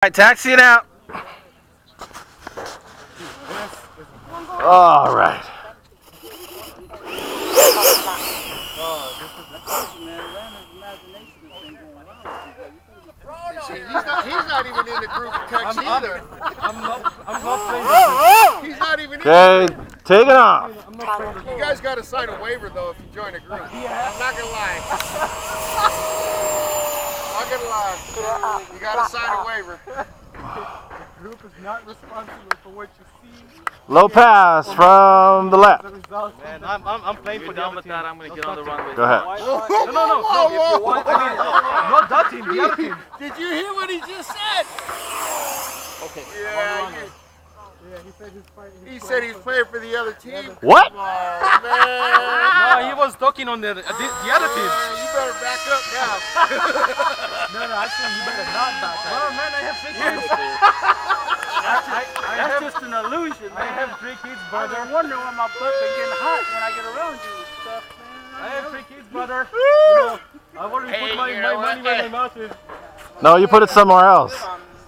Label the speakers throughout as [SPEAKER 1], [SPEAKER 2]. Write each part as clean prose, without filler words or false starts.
[SPEAKER 1] Alright, taxi it out. All right.
[SPEAKER 2] He's not even in the group text either.
[SPEAKER 3] I'm not
[SPEAKER 2] He's not even
[SPEAKER 1] Okay, take it off.
[SPEAKER 2] You guys got to sign a waiver though if you join a group. I'm not gonna lie. I'm not gonna lie. You got to sign a waiver.
[SPEAKER 3] The group is not responsible for what you see.
[SPEAKER 1] Low pass from the left.
[SPEAKER 3] Man, I'm playing for the other team.
[SPEAKER 4] I'm going to get on the runway.
[SPEAKER 1] Go ahead.
[SPEAKER 3] No. Not that team, the other team.
[SPEAKER 2] Did you hear what he just said?
[SPEAKER 4] Okay.
[SPEAKER 2] Yeah, he said he's playing for the other team.
[SPEAKER 1] What?
[SPEAKER 2] Oh, man.
[SPEAKER 3] No, he was talking on the other team.
[SPEAKER 2] You better back up now.
[SPEAKER 3] No, actually, you better not back up. Oh, man, I have 3 kids.
[SPEAKER 4] That's just an illusion, man.
[SPEAKER 3] I have 3 kids,
[SPEAKER 4] I
[SPEAKER 3] brother.
[SPEAKER 4] don't wonder why my butt been getting hot when I get around you and stuff, man.
[SPEAKER 3] I have 3 kids, brother. You know, I've already put my money where my mouth is.
[SPEAKER 1] No, you put it somewhere else.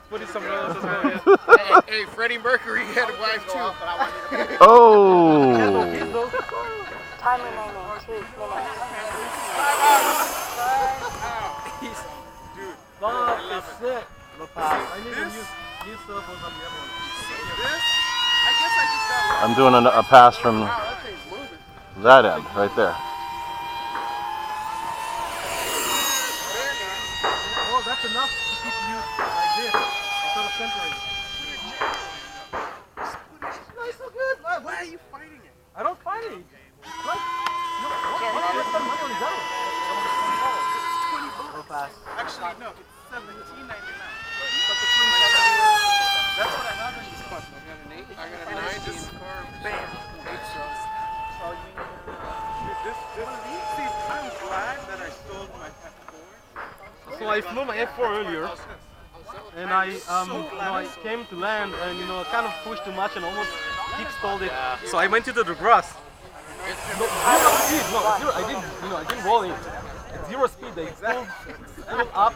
[SPEAKER 3] Put it somewhere else as well.
[SPEAKER 2] Hey, Freddie Mercury had a wife too.
[SPEAKER 1] Oh.
[SPEAKER 5] Time remaining 2 minutes.
[SPEAKER 2] Dude,
[SPEAKER 3] Fuck is sick. I need to use cell phones on the other one.
[SPEAKER 2] this? I guess I just got
[SPEAKER 1] I'm doing a pass from
[SPEAKER 2] wow, that thing's moving.
[SPEAKER 1] that end right there.
[SPEAKER 3] Oh, that's enough to keep you like this instead of centering.
[SPEAKER 2] Nice so good. Why are you fighting it?
[SPEAKER 3] I don't find it. Like, no, what's the money on his own?
[SPEAKER 2] $20.
[SPEAKER 3] Pass.
[SPEAKER 2] Actually, no, it's $17.99. That's what I have in this car. I got an 8. I got a 9 in the car. Bam. 8 cells. See, I'm glad that I sold my F-4.
[SPEAKER 3] So I flew my F-4 earlier, and I came to land, and I kind of pushed too much and almost kick-stalled it. So I went into the grass. I didn't roll it. At 0 speed, they pulled up,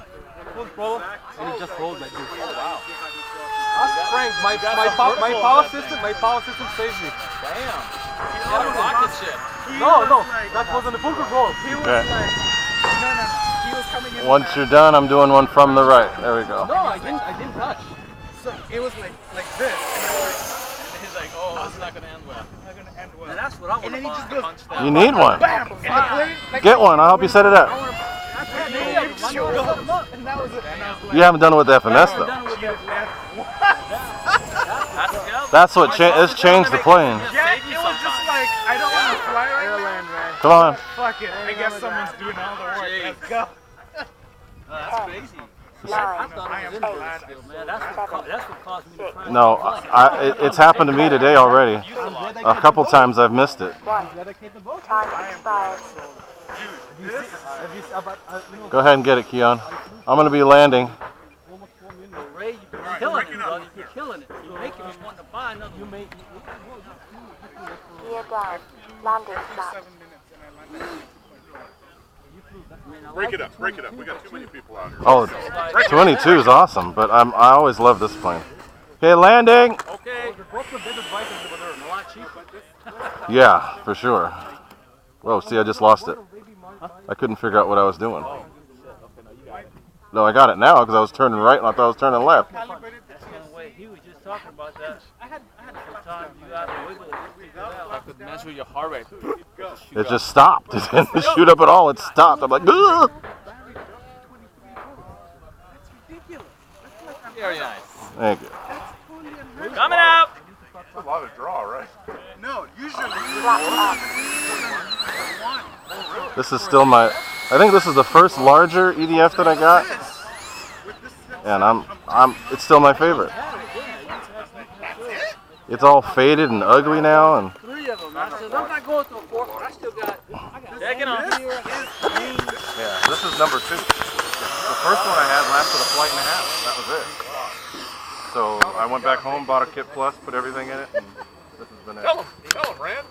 [SPEAKER 3] full throttle, and it just rolled like this. Wow. Ask Frank, my power system saved me.
[SPEAKER 4] Damn. He's got a rocket ship.
[SPEAKER 3] No, that was on the full control.
[SPEAKER 1] Okay.
[SPEAKER 2] He was coming in.
[SPEAKER 1] Once you're done, I'm doing one from the right. There we go.
[SPEAKER 3] No, I didn't touch.
[SPEAKER 2] So it was like this.
[SPEAKER 4] And he's like, oh, it's not going to end well.
[SPEAKER 2] Not gonna end well.
[SPEAKER 4] And that's what I want to
[SPEAKER 2] then he just goes,
[SPEAKER 1] You need one.
[SPEAKER 2] bam! And the plane, like,
[SPEAKER 1] Get one. I'll help you set it up.
[SPEAKER 2] and that was it.
[SPEAKER 1] You haven't done it with the FMS though. That's what it's changed the plane.
[SPEAKER 2] Yeah, it was just like, I don't want to fly right now.
[SPEAKER 1] Come on.
[SPEAKER 2] Fuck it, I guess someone's doing all the work. Let's go.
[SPEAKER 4] That's crazy.
[SPEAKER 5] 9,
[SPEAKER 2] I am glad.
[SPEAKER 4] Man, that's what caused me to cry.
[SPEAKER 1] No, it's happened to me today already. A couple times I've missed it.
[SPEAKER 5] 1. Time expired.
[SPEAKER 1] Go ahead and get it, Keon. I'm gonna be landing.
[SPEAKER 4] Ray, you're killing it, brother. You're killing it. You're making me want to buy another.
[SPEAKER 5] Gear down. Landing flat.
[SPEAKER 6] Break it up. We got too many people out here.
[SPEAKER 1] Oh, 22 is awesome, but I always love this plane. Okay, landing.
[SPEAKER 4] Okay.
[SPEAKER 3] A lot cheaper.
[SPEAKER 1] Yeah, for sure. Whoa, see, I just lost it. I couldn't figure out what I was doing. No, I got it now because I was turning right and I thought I was turning left.
[SPEAKER 4] He was just talking about that. Sometimes you got to wiggle it. I could measure your heart rate.
[SPEAKER 1] It just stopped. It didn't shoot up at all. It stopped. I'm like, ugh!
[SPEAKER 4] Very nice.
[SPEAKER 1] Thank you.
[SPEAKER 4] Coming out.
[SPEAKER 6] That's a lot of draw, right?
[SPEAKER 2] No, usually.
[SPEAKER 1] This is still I think this is the first larger EDF that I got. And it's still my favorite. It's all faded and ugly now, and
[SPEAKER 4] 3 of them. I'm not going to a 4th, but I still got. Take it on.
[SPEAKER 1] yeah, this is number 2. The first one I had lasted a flight and a half. That was it. So I went back home, bought a Kit Plus, put everything in it, and this has been it.
[SPEAKER 6] Tell him, Rand.